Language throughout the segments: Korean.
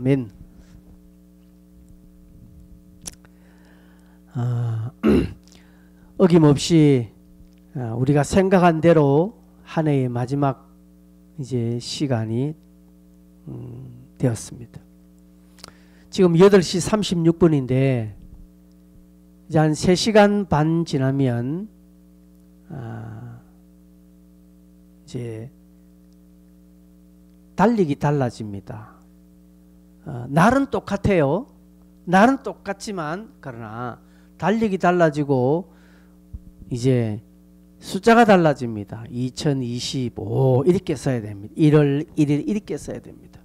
아멘. 어김없이 우리가 생각한 대로 한 해의 마지막 이제 시간이 되었습니다. 지금 8시 36분인데 이제 한 3시간 반 지나면 이제 달리기 달라집니다. 날은 똑같아요. 날은 똑같지만 그러나 달리기 달라지고 이제 숫자가 달라집니다. 2025 이렇게 써야 됩니다. 1월 1일 이렇게 써야 됩니다.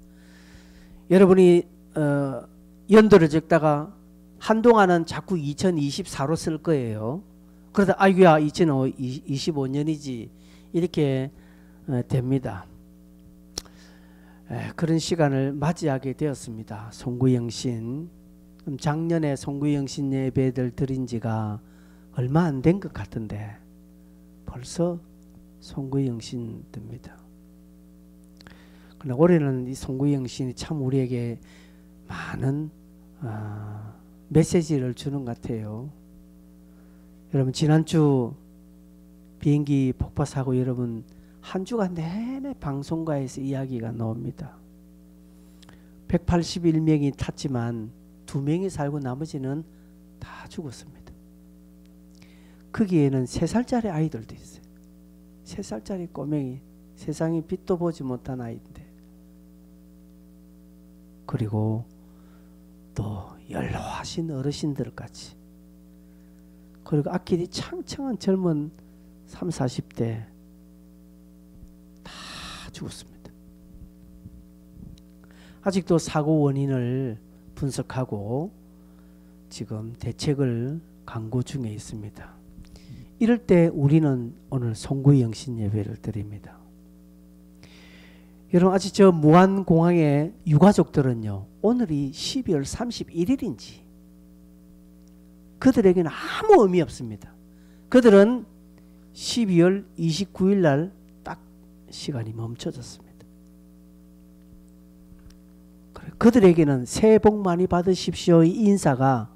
여러분이 연도를 적다가 한동안은 자꾸 2024로 쓸 거예요. 그러다 아이고야 2025년이지 이렇게 됩니다. 그런 시간을 맞이하게 되었습니다. 송구영신, 작년에 송구영신 예배들 드린 지가 얼마 안 된 것 같은데 벌써 송구영신 됩니다. 그러나 올해는 이 송구영신이 참 우리에게 많은 메시지를 주는 것 같아요. 여러분 지난주 비행기 폭파사고 여러분 한 주간 내내 방송가에서 이야기가 나옵니다. 181명이 탔지만 2명이 살고 나머지는 다 죽었습니다. 거기에는 3살짜리 아이들도 있어요. 3살짜리 꼬맹이, 세상에 빛도 보지 못한 아이인데, 그리고 또 연로하신 어르신들까지, 그리고 앞길이 창창한 젊은 30, 40대 다 죽었습니다. 아직도 사고 원인을 분석하고 지금 대책을 강구 중에 있습니다. 이럴 때 우리는 오늘 송구영신 예배를 드립니다. 여러분 아직 저 무안공항의 유가족들은요, 오늘이 12월 31일인지 그들에게는 아무 의미 없습니다. 그들은 12월 29일 날 딱 시간이 멈춰졌습니다. 그들에게는 새해 복 많이 받으십시오의 인사가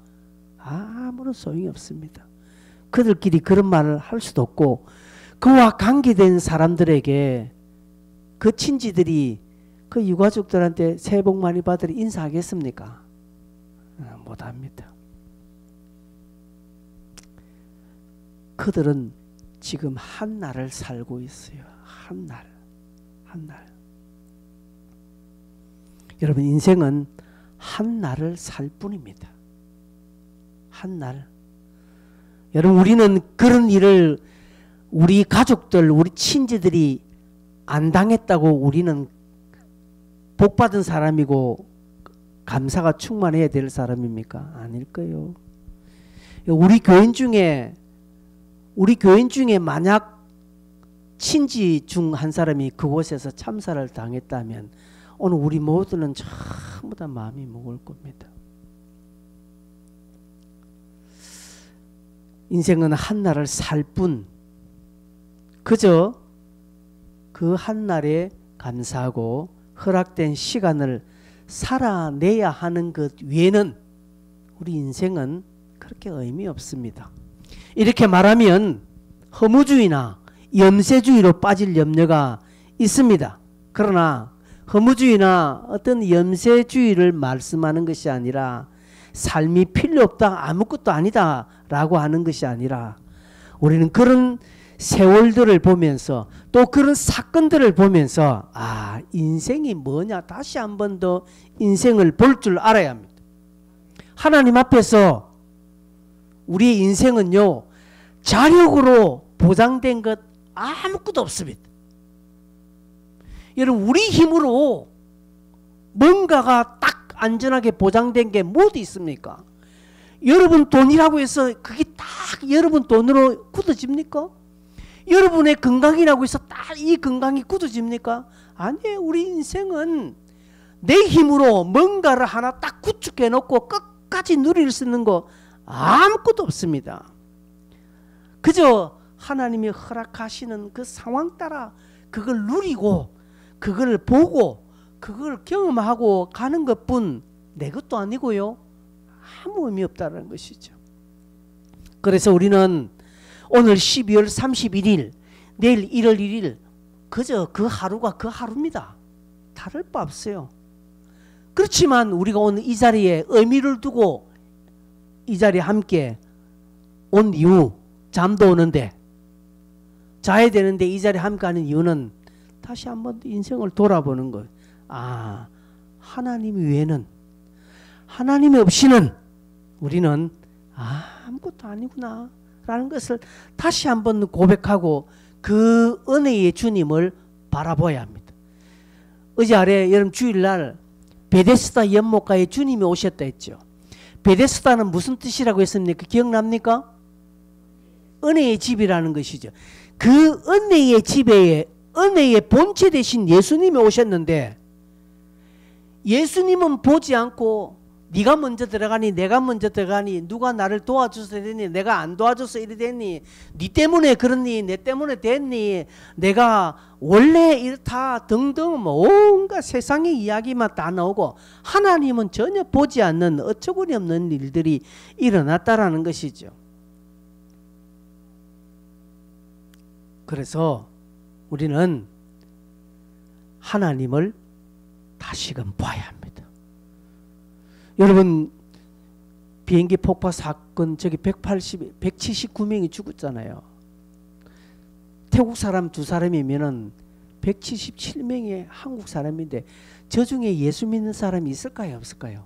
아무런 소용이 없습니다. 그들끼리 그런 말을 할 수도 없고, 그와 관계된 사람들에게 그 친지들이 그 유가족들한테 새해 복 많이 받으리 인사하겠습니까? 못합니다. 그들은 지금 한 날을 살고 있어요. 한 날. 여러분 인생은 한 날을 살 뿐입니다. 한 날. 여러분 우리는 그런 일을 우리 가족들, 우리 친지들이 안 당했다고 우리는 복받은 사람이고 감사가 충만해야 될 사람입니까? 아닐 거예요. 우리 교인 중에 만약 친지 중 한 사람이 그곳에서 참사를 당했다면 오늘 우리 모두는 전부 다 마음이 무거울 겁니다. 인생은 한 날을 살 뿐, 그저 그 한 날에 감사하고 허락된 시간을 살아내야 하는 것 외에는 우리 인생은 그렇게 의미 없습니다. 이렇게 말하면 허무주의나 염세주의로 빠질 염려가 있습니다. 그러나 허무주의나 어떤 염세주의를 말씀하는 것이 아니라, 삶이 필요 없다, 아무것도 아니다 라고 하는 것이 아니라, 우리는 그런 세월들을 보면서 또 그런 사건들을 보면서 인생이 뭐냐 다시 한 번 더 인생을 볼 줄 알아야 합니다. 하나님 앞에서 우리의 인생은요, 자력으로 보장된 것 아무것도 없습니다. 여러분 우리 힘으로 뭔가가 딱 안전하게 보장된 게 뭐도 있습니까? 여러분 돈이라고 해서 그게 딱 여러분 돈으로 굳어집니까? 여러분의 건강이라고 해서 딱 이 건강이 굳어집니까? 아니에요. 우리 인생은 내 힘으로 뭔가를 하나 딱 구축해 놓고 끝까지 누릴 수 있는 거 아무것도 없습니다. 그저 하나님이 허락하시는 그 상황 따라 그걸 누리고, 그걸 보고, 그걸 경험하고 가는 것뿐 내 것도 아니고요. 아무 의미 없다는 것이죠. 그래서 우리는 오늘 12월 31일, 내일 1월 1일 그저 그 하루가 그 하루입니다. 다를 바 없어요. 그렇지만 우리가 오늘 이 자리에 의미를 두고 이 자리에 함께 온 이유, 잠도 오는데 자야 되는데 이 자리에 함께 하는 이유는 다시 한번 인생을 돌아보는 것. 아, 하나님 외에는, 하나님이 없이는 우리는 아무것도 아니구나 라는 것을 다시 한번 고백하고 그 은혜의 주님을 바라봐야 합니다. 어제 아래 여러분 주일날 베데스다 연못가에 주님이 오셨다 했죠. 베데스다는 무슨 뜻이라고 했습니까? 기억납니까? 은혜의 집이라는 것이죠. 그 은혜의 집에 은혜의 본체 되신 예수님이 오셨는데 예수님은 보지 않고 네가 먼저 들어가니 내가 먼저 들어가니 누가 나를 도와줘서 되니 내가 안 도와줘서 이리 됐니 네 때문에 그러니 내 때문에 됐니 내가 원래 이렇다 등등 뭐 온갖 세상의 이야기만 다 나오고 하나님은 전혀 보지 않는 어처구니 없는 일들이 일어났다라는 것이죠. 그래서 우리는 하나님을 다시금 봐야 합니다. 여러분 비행기 폭파 사건 저기 179명이 죽었잖아요. 태국 사람 2사람이면은 177명이 한국 사람인데 저 중에 예수 믿는 사람이 있을까요? 없을까요?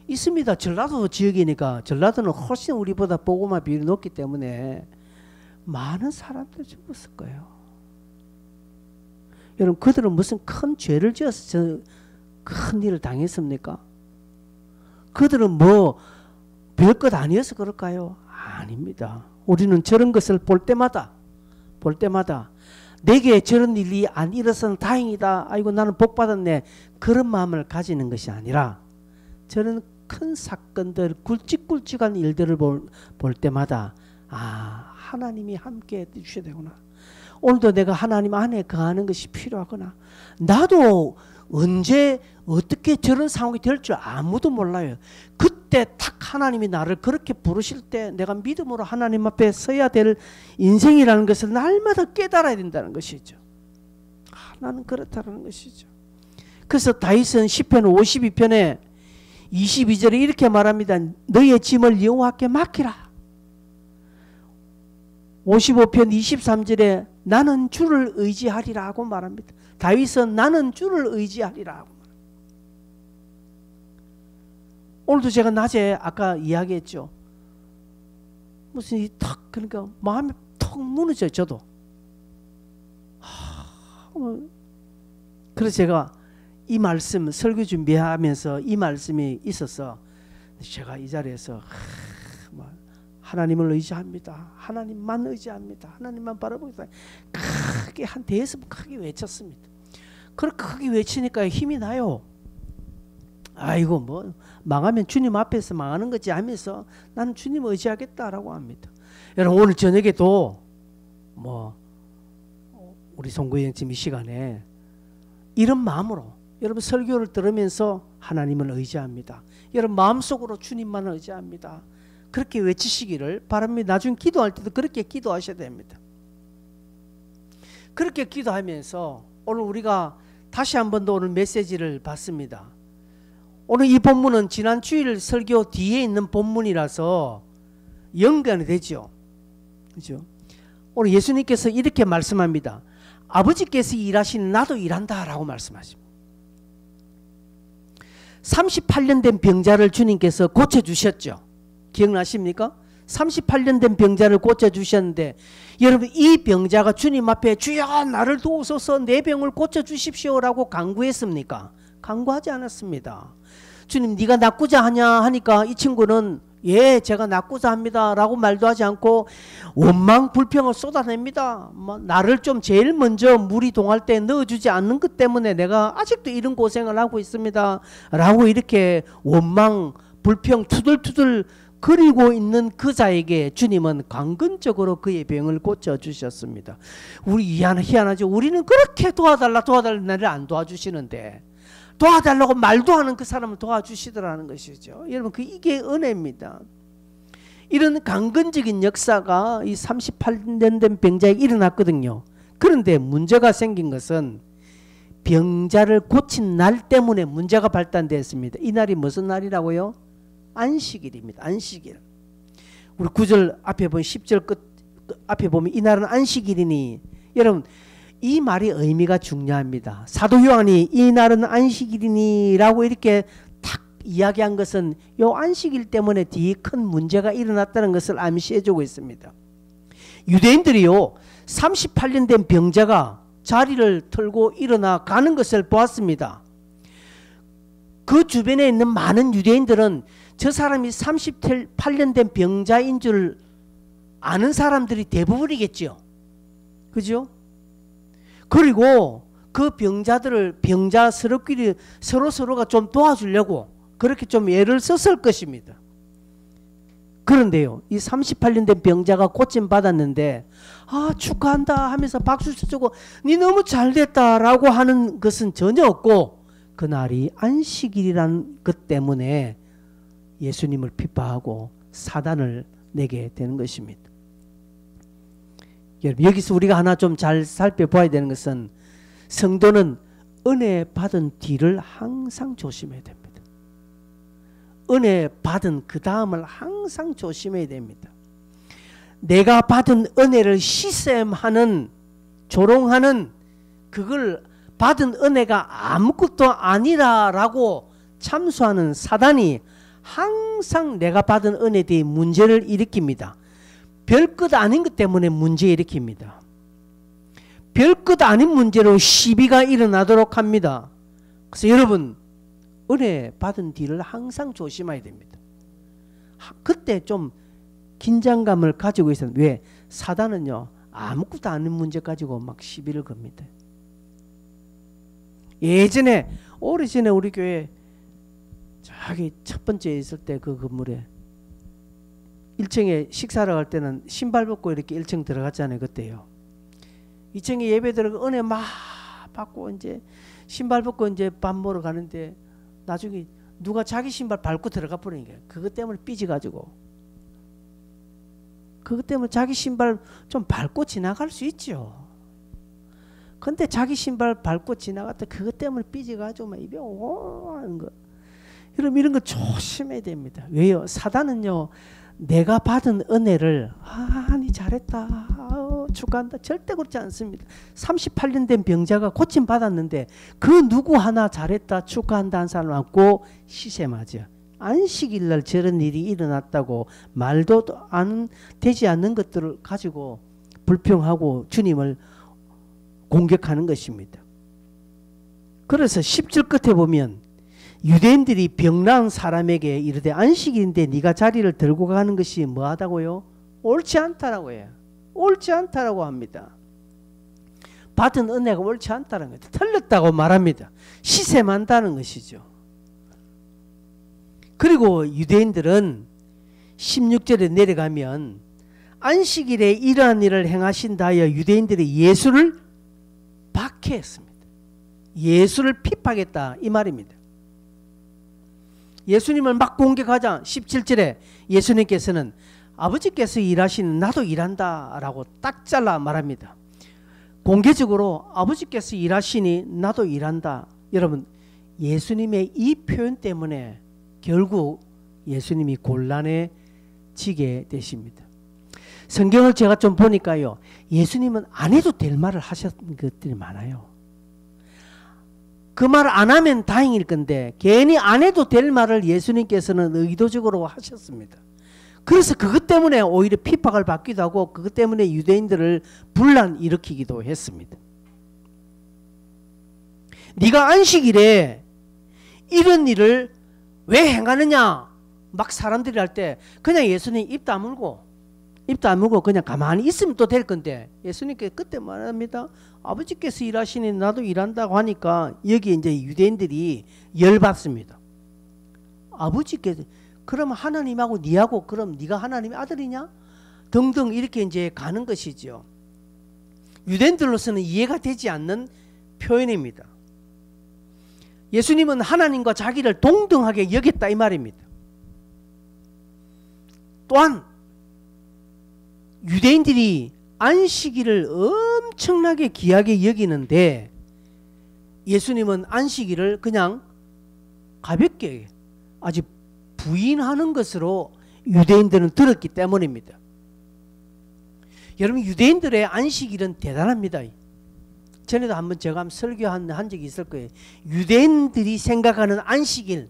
있습니다. 전라도 지역이니까 전라도는 훨씬 우리보다 보고마 비율이 높기 때문에 많은 사람들 죽었을 거예요. 여러분 그들은 무슨 큰 죄를 지어서 큰 일을 당했습니까? 그들은 뭐 별것 아니어서 그럴까요? 아닙니다. 우리는 저런 것을 볼 때마다 내게 저런 일이 안 일어서는 다행이다. 아이고 나는 복 받았네. 그런 마음을 가지는 것이 아니라 저런 큰 사건들 굵직굵직한 일들을 볼 때마다 하나님이 함께 해주셔야 되구나. 오늘도 내가 하나님 안에 거하는 것이 필요하구나. 나도 언제 어떻게 저런 상황이 될 줄 아무도 몰라요. 그때 딱 하나님이 나를 그렇게 부르실 때 내가 믿음으로 하나님 앞에 서야 될 인생이라는 것을 날마다 깨달아야 된다는 것이죠. 나는 그렇다는 것이죠. 그래서 다윗은 시편 52편에 22절에 이렇게 말합니다. 너의 짐을 여호와께 맡기라. 55편 23절에 나는 주를 의지하리라 하고 말합니다. 다윗은 나는 주를 의지하리라 하고 말합니다. 오늘도 제가 낮에 아까 이야기했죠. 무슨 이 탁 그러니까 마음이 턱 무너져요. 저도. 그래서 제가 이 말씀 설교 준비하면서 이 말씀이 있어서 제가 이 자리에서 하나님을 의지합니다. 하나님만 의지합니다. 하나님만 바라보겠다. 크게 한 대여섯 번 크게 외쳤습니다. 그렇게 크게 외치니까 힘이 나요. 아이고 뭐 망하면 주님 앞에서 망하는 거지 하면서 나는 주님 의지하겠다라고 합니다. 여러분 오늘 저녁에도 뭐 우리 송구영팀 이 시간에 이런 마음으로 여러분 설교를 들으면서 하나님을 의지합니다. 여러분 마음속으로 주님만 의지합니다. 그렇게 외치시기를 바랍니다. 나중에 기도할 때도 그렇게 기도하셔야 됩니다. 그렇게 기도하면서 오늘 우리가 다시 한 번 더 오늘 메시지를 받습니다. 오늘 이 본문은 지난 주일 설교 뒤에 있는 본문이라서 연관이 되죠. 그렇죠? 오늘 예수님께서 이렇게 말씀합니다. 아버지께서 일하시는 나도 일한다 라고 말씀하십니다. 38년 된 병자를 주님께서 고쳐주셨죠. 기억나십니까? 38년 된 병자를 고쳐주셨는데 여러분 이 병자가 주님 앞에 주여 나를 도우소서 내 병을 고쳐주십시오 라고 간구했습니까? 간구하지 않았습니다. 주님 네가 낫고자 하냐 하니까 이 친구는 예 제가 낫고자 합니다 라고 말도 하지 않고 원망 불평을 쏟아냅니다. 나를 좀 제일 먼저 물이 동할 때 넣어주지 않는 것 때문에 내가 아직도 이런 고생을 하고 있습니다 라고 이렇게 원망 불평 투덜투덜 그리고 있는 그 자에게 주님은 강근적으로 그의 병을 고쳐주셨습니다. 우리 희한하죠. 우리는 그렇게 도와달라 나를 안 도와주시는데 도와달라고 말도 하는 그 사람을 도와주시더라는 것이죠. 여러분, 이게 은혜입니다. 이런 강건적인 역사가 이 38년 된 병자에게 일어났거든요. 그런데 문제가 생긴 것은 병자를 고친 날 때문에 문제가 발단되었습니다. 이 날이 무슨 날이라고요? 안식일입니다. 안식일. 우리 9절 앞에 보면 10절 끝 앞에 보면 이 날은 안식일이니, 여러분 이 말이 의미가 중요합니다. 사도 요한이 이 날은 안식일이니 라고 이렇게 탁 이야기한 것은 요 안식일 때문에 뒤에 큰 문제가 일어났다는 것을 암시해 주고 있습니다. 유대인들이요 38년 된 병자가 자리를 털고 일어나 가는 것을 보았습니다. 그 주변에 있는 많은 유대인들은 저 사람이 38년 된 병자인 줄 아는 사람들이 대부분이겠죠. 그죠? 그리고 그 병자들을 병자스럽기를 서로가 좀 도와주려고 그렇게 좀 애를 썼을 것입니다. 그런데요, 이 38년 된 병자가 고침 받았는데 축하한다 하면서 박수 쳐주고 니 너무 잘됐다 라고 하는 것은 전혀 없고, 그날이 안식일이라는 것 때문에 예수님을 핍박하고 사단을 내게 되는 것입니다. 여러분, 여기서 우리가 하나 좀 잘 살펴봐야 되는 것은 성도는 은혜 받은 뒤를 항상 조심해야 됩니다. 은혜 받은 그 다음을 항상 조심해야 됩니다. 내가 받은 은혜를 시샘하는, 조롱하는, 그걸 받은 은혜가 아무것도 아니라라고 참수하는 사단이 항상 내가 받은 은혜에 대해 문제를 일으킵니다. 별것 아닌 것 때문에 문제 일으킵니다. 별것 아닌 문제로 시비가 일어나도록 합니다. 그래서 여러분, 은혜 받은 뒤를 항상 조심해야 됩니다. 그때 좀 긴장감을 가지고 있어요. 왜? 사단은요 아무것도 아닌 문제 가지고 막 시비를 겁니다. 예전에 오래전에 우리 교회 저기 첫 번째 있을 때 그 건물에 1층에 식사를 갈 때는 신발 벗고 이렇게 1층 들어갔잖아요. 그때요. 2층에 예배 들어가 은혜 막 받고 이제 신발 벗고 이제 밥 먹으러 가는데 나중에 누가 자기 신발 밟고 들어가 버리니까 그것 때문에 삐져가지고, 그것 때문에 자기 신발 좀 밟고 지나갈 수 있죠. 근데 자기 신발 밟고 지나갔다 그것 때문에 삐져가지고 막 입에 오 하는 거. 여러분, 이런 거 조심해야 됩니다. 왜요? 사단은요 내가 받은 은혜를 니 잘했다 축하한다 절대 그렇지 않습니다. 38년 된 병자가 고침 받았는데 그 누구 하나 잘했다 축하한다 한 사람 없고 시샘하죠. 안식일날 저런 일이 일어났다고 말도 안 되지 않는 것들을 가지고 불평하고 주님을 공격하는 것입니다. 그래서 10절 끝에 보면 유대인들이 병난 사람에게 이르되 안식일인데 네가 자리를 들고 가는 것이 뭐하다고요? 옳지 않다라고 해요. 옳지 않다라고 합니다. 받은 은혜가 옳지 않다는 거예요. 틀렸다고 말합니다. 시샘한다는 것이죠. 그리고 유대인들은 16절에 내려가면 안식일에 이러한 일을 행하신다 하여 유대인들이 예수를 박해했습니다. 예수를 핍박했다 이 말입니다. 예수님을 막 공격하자 17절에 예수님께서는 아버지께서 일하시는 나도 일한다 라고 딱 잘라 말합니다. 공개적으로 아버지께서 일하시니 나도 일한다. 여러분, 예수님의 이 표현 때문에 결국 예수님이 곤란해 지게 되십니다. 성경을 제가 좀 보니까요, 예수님은 안 해도 될 말을 하셨던 것들이 많아요. 그 말 안 하면 다행일 건데 괜히 안 해도 될 말을 예수님께서는 의도적으로 하셨습니다. 그래서 그것 때문에 오히려 핍박을 받기도 하고 그것 때문에 유대인들을 분란 일으키기도 했습니다. 네가 안식일에 이런 일을 왜 행하느냐 막 사람들이 할 때 그냥 예수님 입 다물고 그냥 가만히 있으면 또 될 건데 예수님께 그때 말합니다. 아버지께서 일하시니 나도 일한다고 하니까 여기 이제 유대인들이 열받습니다. 아버지께서 그럼 하나님하고 니하고 그럼 네가 하나님의 아들이냐? 등등 이렇게 이제 가는 것이죠. 유대인들로서는 이해가 되지 않는 표현입니다. 예수님은 하나님과 자기를 동등하게 여겼다 이 말입니다. 또한 유대인들이 안식일을 엄청나게 귀하게 여기는데 예수님은 안식일을 그냥 가볍게 아주 부인하는 것으로 유대인들은 들었기 때문입니다. 여러분, 유대인들의 안식일은 대단합니다. 전에도 한번 제가 설교한 적이 있을 거예요. 유대인들이 생각하는 안식일,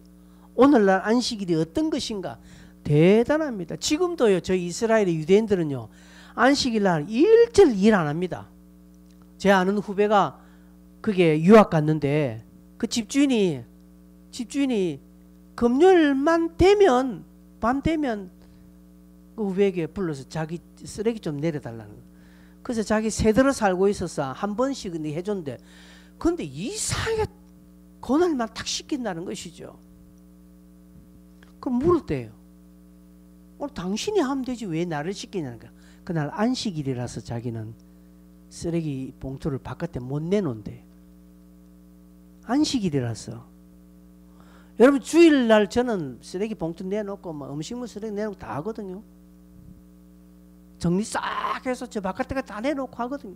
오늘날 안식일이 어떤 것인가 대단합니다. 지금도요, 저희 이스라엘의 유대인들은요, 안식일날 일절 일 안 합니다. 제 아는 후배가 그게 유학 갔는데 그 집주인이 금요일만 되면 밤 되면 그 후배에게 불러서 자기 쓰레기 좀 내려달라는 거예요. 그래서 자기 새들어 살고 있어서 한 번씩 해줬는데, 근데 이상하게 그날만 탁 시킨다는 것이죠. 그럼 물을 때요, 당신이 하면 되지 왜 나를 시키냐는 거야. 그날 안식일이라서 자기는 쓰레기 봉투를 바깥에 못 내놓은대. 안식일이라서. 여러분, 주일날 저는 쓰레기 봉투 내놓고 음식물 쓰레기 내놓고 다 하거든요. 정리 싹 해서 저 바깥에가 다 내놓고 하거든요.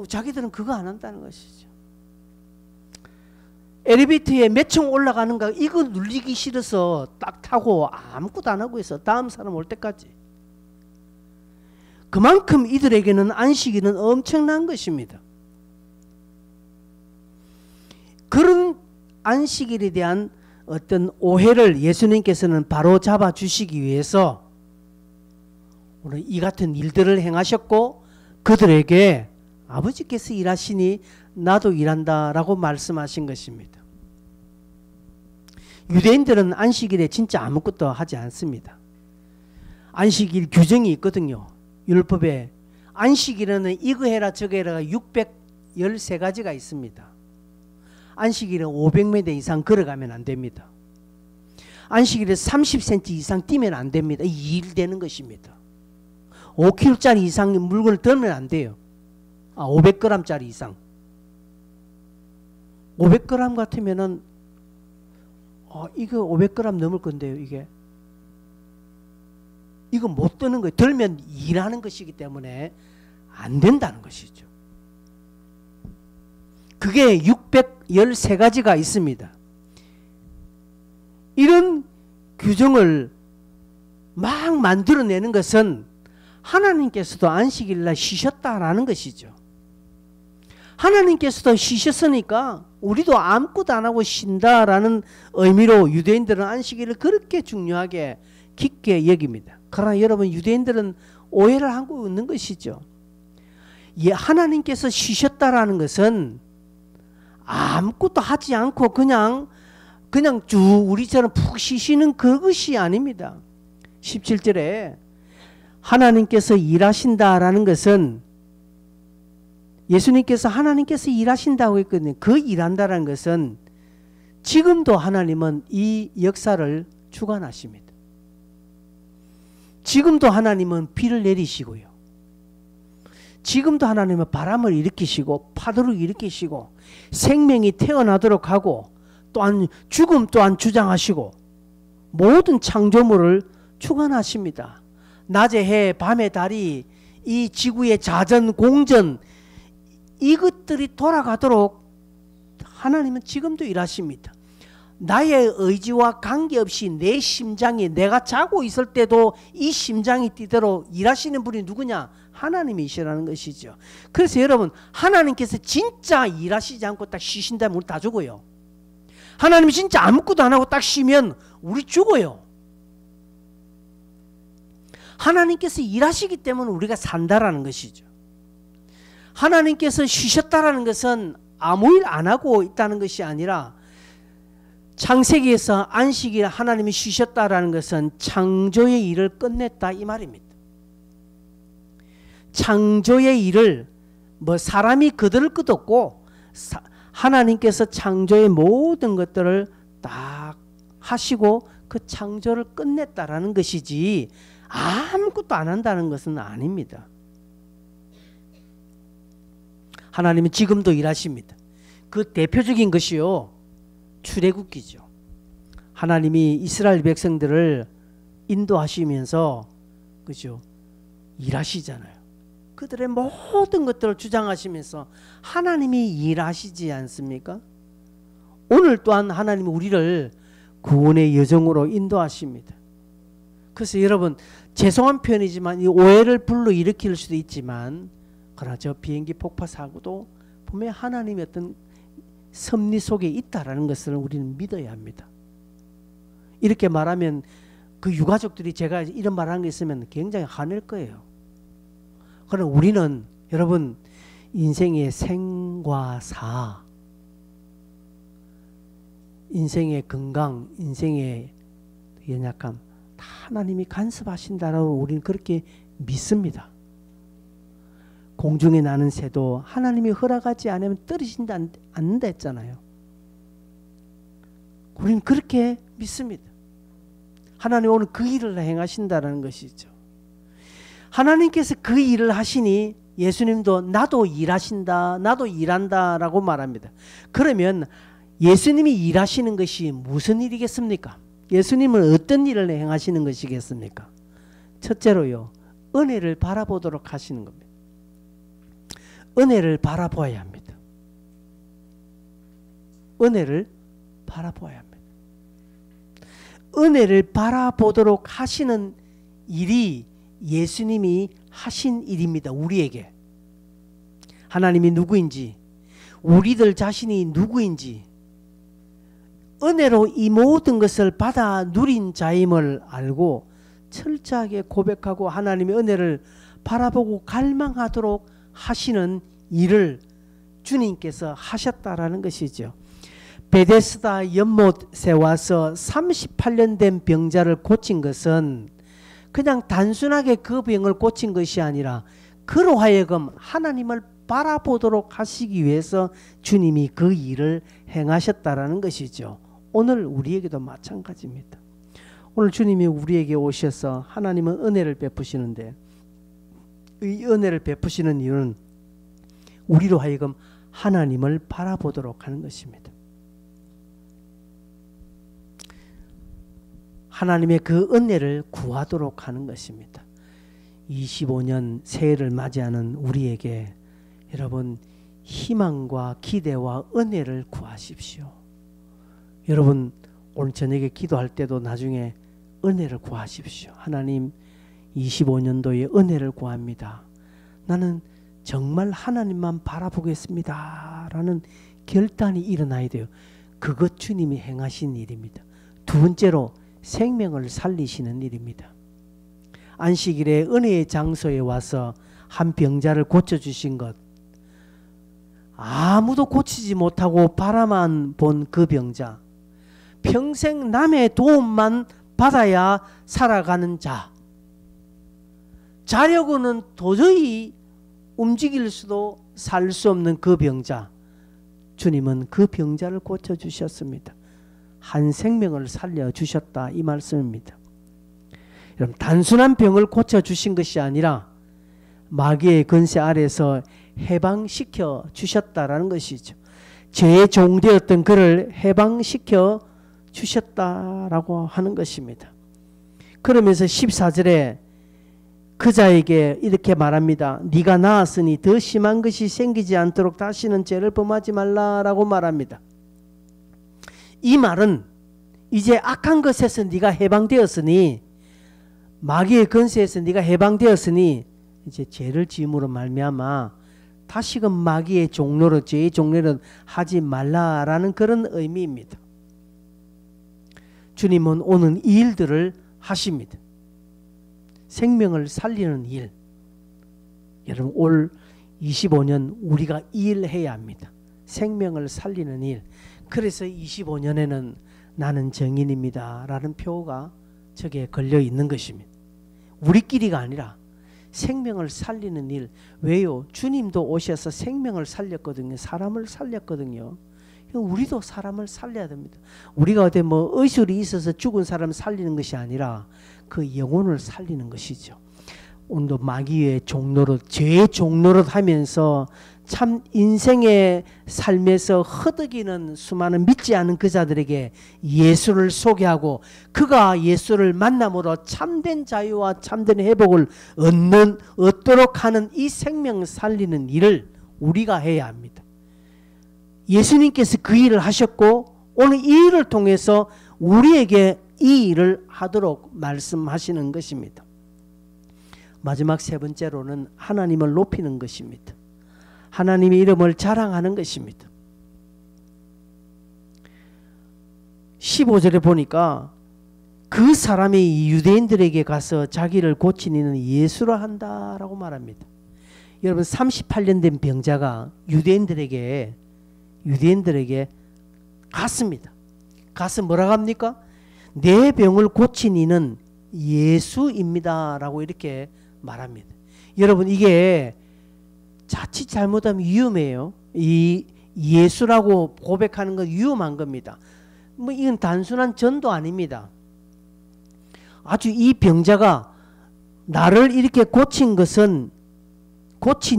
자기들은 그거 안 한다는 것이죠. 엘리베이터에 몇 층 올라가는 거 이거 눌리기 싫어서 딱 타고 아무것도 안 하고 있어. 다음 사람 올 때까지. 그만큼 이들에게는 안식일은 엄청난 것입니다. 그런 안식일에 대한 어떤 오해를 예수님께서는 바로 잡아 주시기 위해서 오늘 이 같은 일들을 행하셨고, 그들에게 아버지께서 일하시니 나도 일한다라고 말씀하신 것입니다. 유대인들은 안식일에 진짜 아무것도 하지 않습니다. 안식일 규정이 있거든요. 율법에 안식일에는 이거 해라 저거 해라가 613가지가 있습니다. 안식일은 500m 이상 걸어가면 안 됩니다. 안식일에 30cm 이상 뛰면 안 됩니다. 이 일 되는 것입니다. 5kg짜리 이상 물건을 들면 안 돼요. 500g짜리 이상. 500g 같으면은 이거 500g 넘을 건데요. 이거 못 드는 거예요. 들면 일하는 것이기 때문에 안 된다는 것이죠. 그게 613가지가 있습니다. 이런 규정을 막 만들어내는 것은 하나님께서도 안식일날 쉬셨다라는 것이죠. 하나님께서도 쉬셨으니까 우리도 아무것도 안 하고 쉰다라는 의미로 유대인들은 안식일을 그렇게 중요하게 깊게 여깁니다. 그러나 여러분, 유대인들은 오해를 하고 있는 것이죠. 하나님께서 쉬셨다라는 것은 아무것도 하지 않고 그냥 쭉 우리처럼 푹 쉬시는 그것이 아닙니다. 17절에 하나님께서 일하신다라는 것은, 예수님께서 하나님께서 일하신다고 했거든요. 그 일한다라는 것은 지금도 하나님은 이 역사를 주관하십니다. 지금도 하나님은 비를 내리시고요. 지금도 하나님은 바람을 일으키시고 파도를 일으키시고 생명이 태어나도록 하고 또한 죽음 또한 주장하시고 모든 창조물을 주관하십니다. 낮의 해, 밤의 달이, 이 지구의 자전, 공전, 이것들이 돌아가도록 하나님은 지금도 일하십니다. 나의 의지와 관계없이 내 심장이, 내가 자고 있을 때도 이 심장이 뛰도록 일하시는 분이 누구냐? 하나님이시라는 것이죠. 그래서 여러분, 하나님께서 진짜 일하시지 않고 딱 쉬신다면 우리 다 죽어요. 하나님이 진짜 아무것도 안 하고 딱 쉬면 우리 죽어요. 하나님께서 일하시기 때문에 우리가 산다라는 것이죠. 하나님께서 쉬셨다라는 것은 아무 일 안 하고 있다는 것이 아니라, 창세기에서 안식일 하나님이 쉬셨다라는 것은 창조의 일을 끝냈다 이 말입니다. 창조의 일을 사람이 그들을 끝없고 하나님께서 창조의 모든 것들을 딱 하시고 그 창조를 끝냈다라는 것이지 아무것도 안 한다는 것은 아닙니다. 하나님은 지금도 일하십니다. 그 대표적인 것이요, 출애굽기죠. 하나님이 이스라엘 백성들을 인도하시면서 그죠? 일하시잖아요. 그들의 모든 것들을 주장하시면서 하나님이 일하시지 않습니까? 오늘 또한 하나님이 우리를 구원의 여정으로 인도하십니다. 그래서 여러분 죄송한 표현이지만 이 오해를 불러일으킬 수도 있지만 그러나 저 비행기 폭파 사고도 분명히 하나님의 어떤 섭리 속에 있다라는 것을 우리는 믿어야 합니다. 이렇게 말하면 그 유가족들이 제가 이런 말하는 게 있으면 굉장히 화낼 거예요. 그러나 우리는 여러분 인생의 생과 사, 인생의 건강, 인생의 연약함 다 하나님이 간섭하신다라고 우리는 그렇게 믿습니다. 공중에 나는 새도 하나님이 허락하지 않으면 떨어진다 않는다 했잖아요. 우리는 그렇게 믿습니다. 하나님 오늘 그 일을 행하신다는 것이죠. 하나님께서 그 일을 하시니 예수님도 나도 일하신다, 나도 일한다 라고 말합니다. 그러면 예수님이 일하시는 것이 무슨 일이겠습니까? 예수님은 어떤 일을 행하시는 것이겠습니까? 첫째로요, 은혜를 바라보도록 하시는 겁니다. 은혜를 바라보아야 합니다. 은혜를 바라보아야 합니다. 은혜를 바라보도록 하시는 일이 예수님이 하신 일입니다. 우리에게. 하나님이 누구인지, 우리들 자신이 누구인지, 은혜로 이 모든 것을 받아 누린 자임을 알고 철저하게 고백하고 하나님의 은혜를 바라보고 갈망하도록 하시는 일을 주님께서 하셨다라는 것이죠. 베데스다 연못에 와서 38년 된 병자를 고친 것은 그냥 단순하게 그 병을 고친 것이 아니라 그로 하여금 하나님을 바라보도록 하시기 위해서 주님이 그 일을 행하셨다라는 것이죠. 오늘 우리에게도 마찬가지입니다. 오늘 주님이 우리에게 오셔서 하나님은 은혜를 베푸시는데 이 은혜를 베푸시는 이유는 우리로 하여금 하나님을 바라보도록 하는 것입니다. 하나님의 그 은혜를 구하도록 하는 것입니다. 25년 새해를 맞이하는 우리에게 여러분 희망과 기대와 은혜를 구하십시오. 여러분 오늘 저녁에 기도할 때도 나중에 은혜를 구하십시오. 하나님 25년도에 은혜를 구합니다. 나는 정말 하나님만 바라보겠습니다 라는 결단이 일어나야 돼요. 그것 주님이 행하신 일입니다. 두 번째로 생명을 살리시는 일입니다. 안식일에 은혜의 장소에 와서 한 병자를 고쳐주신 것, 아무도 고치지 못하고 바라만 본 그 병자, 평생 남의 도움만 받아야 살아가는 자, 자려고는 도저히 움직일 수도 살 수 없는 그 병자, 주님은 그 병자를 고쳐주셨습니다. 한 생명을 살려주셨다 이 말씀입니다. 여러분 단순한 병을 고쳐주신 것이 아니라 마귀의 권세 아래서 해방시켜 주셨다라는 것이죠. 죄의 종되었던 그를 해방시켜 주셨다라고 하는 것입니다. 그러면서 14절에 그 자에게 이렇게 말합니다. 네가 나았으니 더 심한 것이 생기지 않도록 다시는 죄를 범하지 말라라고 말합니다. 이 말은 이제 악한 것에서 네가 해방되었으니, 마귀의 권세에서 네가 해방되었으니 이제 죄를 지음으로 말미암아 다시금 마귀의 종로로, 죄의 종로를 하지 말라라는 그런 의미입니다. 주님은 오늘 이 일들을 하십니다. 생명을 살리는 일. 여러분 올 25년 우리가 이 일 해야 합니다. 생명을 살리는 일. 그래서 25년에는 나는 정인입니다 라는 표가 저기에 걸려 있는 것입니다. 우리끼리가 아니라 생명을 살리는 일. 왜요? 주님도 오셔서 생명을 살렸거든요. 사람을 살렸거든요. 우리도 사람을 살려야 됩니다. 우리가 어디 뭐 의술이 있어서 죽은 사람을 살리는 것이 아니라 그 영혼을 살리는 것이죠. 오늘도 마귀의 종노릇, 죄의 종노릇 하면서 참 인생의 삶에서 허덕이는 수많은 믿지 않은 그 자들에게 예수를 소개하고 그가 예수를 만남으로 참된 자유와 참된 회복을 얻도록 하는 이 생명 살리는 일을 우리가 해야 합니다. 예수님께서 그 일을 하셨고 오늘 이 일을 통해서 우리에게 이 일을 하도록 말씀하시는 것입니다. 마지막 세 번째로는 하나님을 높이는 것입니다. 하나님의 이름을 자랑하는 것입니다. 15절에 보니까 그 사람이 유대인들에게 가서 자기를 고친 이는 예수라 한다라고 말합니다. 여러분 38년 된 병자가 유대인들에게 갔습니다. 가서 뭐라고 합니까? 내 병을 고친 이는 예수입니다 라고 이렇게 말합니다. 여러분 이게 자칫 잘못하면 위험해요. 이 예수라고 고백하는 건 위험한 겁니다. 뭐 이건 단순한 전도 아닙니다. 아주 이 병자가 나를 이렇게 고친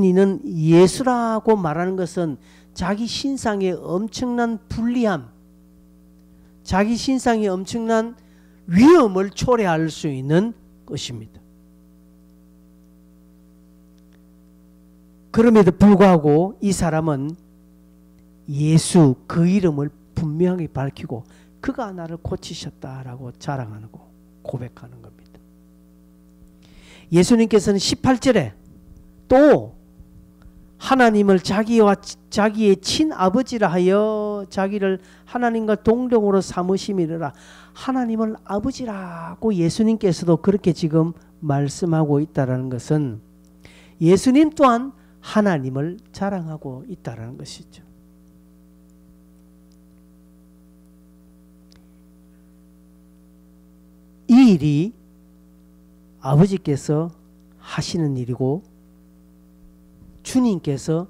이는 예수라고 말하는 것은 자기 신상에 엄청난 불리함, 자기 신상에 엄청난 위험을 초래할 수 있는 것입니다. 그럼에도 불구하고 이 사람은 예수 그 이름을 분명히 밝히고 그가 나를 고치셨다라고 자랑하는 거 고백하는 겁니다. 예수님께서는 18절에 또 하나님을 자기의 친아버지라 하여 자기를 하나님과 동등으로 삼으심이라. 하나님을 아버지라고 예수님께서도 그렇게 지금 말씀하고 있다는 것은 예수님 또한 하나님을 자랑하고 있다는 것이죠. 이 일이 아버지께서 하시는 일이고 주님께서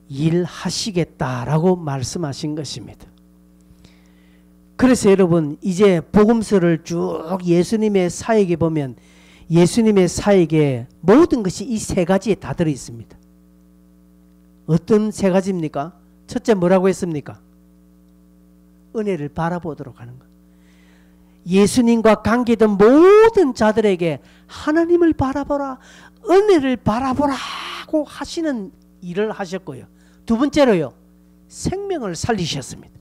일하시겠다라고 말씀하신 것입니다. 그래서 여러분 이제 복음서를 쭉 예수님의 사역에 보면 예수님의 사역에 모든 것이 이 세 가지에 다 들어 있습니다. 어떤 세 가지입니까? 첫째 뭐라고 했습니까? 은혜를 바라보도록 하는 것. 예수님과 관계된 모든 자들에게 하나님을 바라보라, 은혜를 바라보라고 하시는 일을 하셨고요. 두 번째로요, 생명을 살리셨습니다.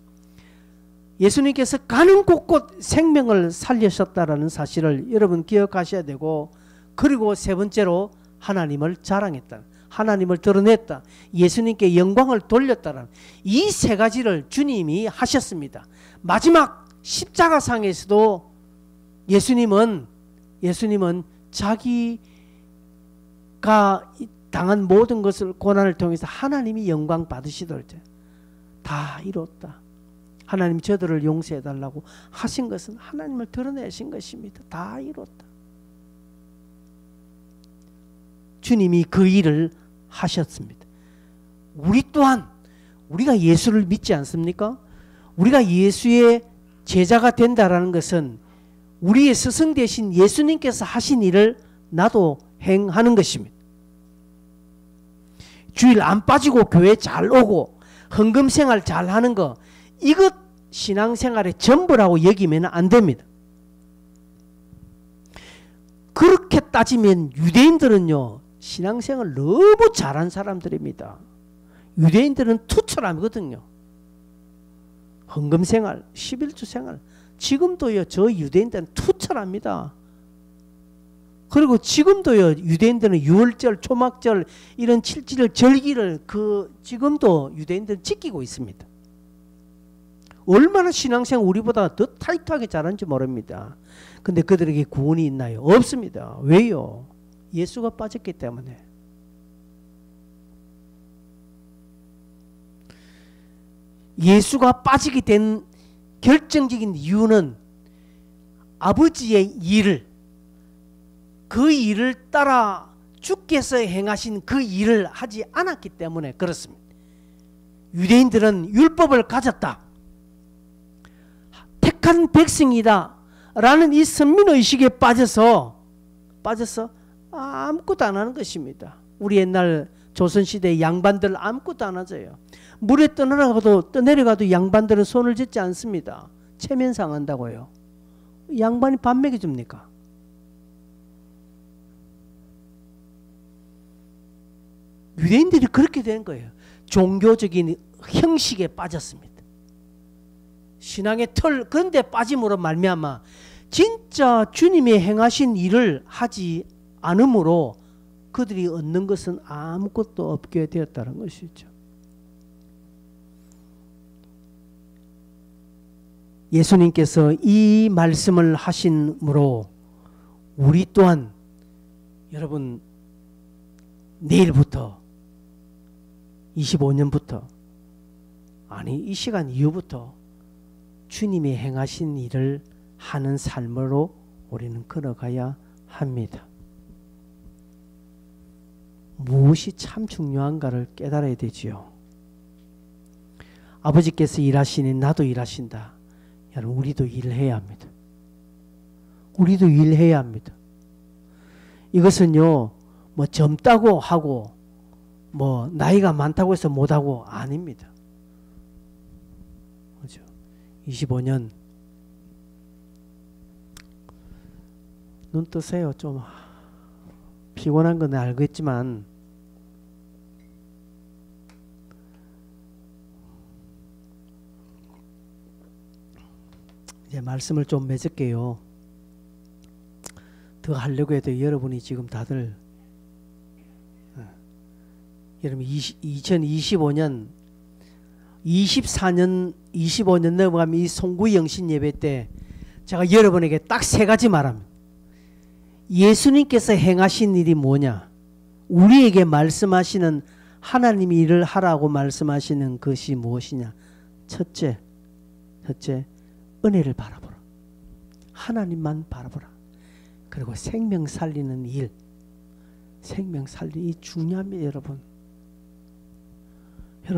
예수님께서 가는 곳곳 생명을 살리셨다라는 사실을 여러분 기억하셔야 되고, 그리고 세 번째로 하나님을 자랑했다, 하나님을 드러냈다, 예수님께 영광을 돌렸다는 이 세 가지를 주님이 하셨습니다. 마지막 십자가상에서도 예수님은 자기가 당한 모든 것을 고난을 통해서 하나님이 영광 받으시도록 다 이뤘다. 하나님 저들을 용서해달라고 하신 것은 하나님을 드러내신 것입니다. 다 이뤘다. 주님이 그 일을 하셨습니다. 우리 또한 우리가 예수를 믿지 않습니까? 우리가 예수의 제자가 된다라는 것은 우리의 스승 되신 예수님께서 하신 일을 나도 행하는 것입니다. 주일 안 빠지고 교회 잘 오고 헌금 생활 잘 하는 거, 이것 신앙생활의 전부라고 여기면 안 됩니다. 그렇게 따지면 유대인들은요, 신앙생활 너무 잘한 사람들입니다. 유대인들은 투철함이거든요. 헌금 생활, 11주 생활, 지금도요 저 유대인들은 투철합니다. 그리고 지금도요 유대인들은 유월절, 초막절 이런 7절 절기를 지금도 유대인들은 지키고 있습니다. 얼마나 신앙생활 우리보다 더 타이트하게 잘하는지 모릅니다. 근데 그들에게 구원이 있나요? 없습니다. 왜요? 예수가 빠졌기 때문에. 예수가 빠지게 된 결정적인 이유는 아버지의 일을, 그 일을 따라 주께서 행하신 그 일을 하지 않았기 때문에 그렇습니다. 유대인들은 율법을 가졌다, 택한 백성이다 라는 이 선민의식에 빠져서 아무것도 안 하는 것입니다. 우리 옛날 조선시대 양반들 아무것도 안 하져요. 물에 떠내려가도 양반들은 손을 젓지 않습니다. 체면 상한다고요. 양반이 밥 먹여줍니까? 유대인들이 그렇게 된 거예요. 종교적인 형식에 빠졌습니다. 신앙의 틀 그런데 빠짐으로 말미암아 진짜 주님이 행하신 일을 하지 않으므로 그들이 얻는 것은 아무것도 없게 되었다는 것이죠. 예수님께서 이 말씀을 하심으로 우리 또한 여러분 내일부터 25년부터 아니 이 시간 이후부터 주님이 행하신 일을 하는 삶으로 우리는 걸어가야 합니다. 무엇이 참 중요한가를 깨달아야 되지요. 아버지께서 일하시니 나도 일하신다. 여러분 우리도 일해야 합니다. 우리도 일해야 합니다. 이것은요 뭐 젊다고 하고 뭐 나이가 많다고 해서 못하고 아닙니다. 그렇죠? 25년 눈 뜨세요. 좀 피곤한 건 알겠지만 이제 말씀을 좀 맺을게요. 더 하려고 해도 여러분이 지금 다들 여러분 2025년 24년 25년 넘어가면 이 송구이 영신 예배 때 제가 여러분에게 딱 세 가지 말합니다. 예수님께서 행하신 일이 뭐냐? 우리에게 말씀하시는 하나님이 일을 하라고 말씀하시는 것이 무엇이냐? 첫째 은혜를 바라보라. 하나님만 바라보라. 그리고 생명 살리는 일, 생명 살리는 일 중요합니다. 여러분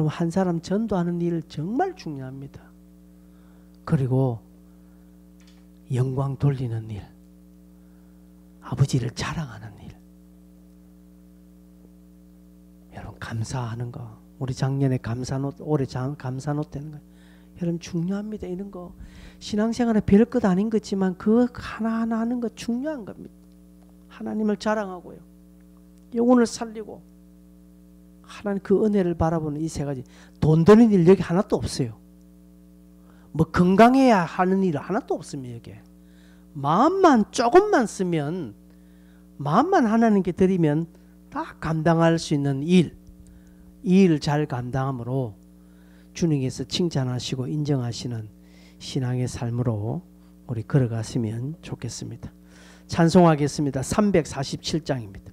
한 사람 전도하는 일 정말 중요합니다. 그리고 영광 돌리는 일, 아버지를 자랑하는 일. 여러분 감사하는 거, 우리 작년에 감사노트, 올해 감사노트 되는 거 여러분 중요합니다. 이런 거 신앙생활에 별것 아닌 거지만 그 하나하나 하는 거 중요한 겁니다. 하나님을 자랑하고요, 영혼을 살리고 하나님 그 은혜를 바라보는 이 세 가지. 돈 드는 일 여기 하나도 없어요. 뭐 건강해야 하는 일 하나도 없습니다. 여기 마음만 조금만 쓰면, 마음만 하나님께 드리면 다 감당할 수 있는 일, 이 일을 잘 감당함으로 주님께서 칭찬하시고 인정하시는 신앙의 삶으로 우리 걸어갔으면 좋겠습니다. 찬송하겠습니다. 347장입니다.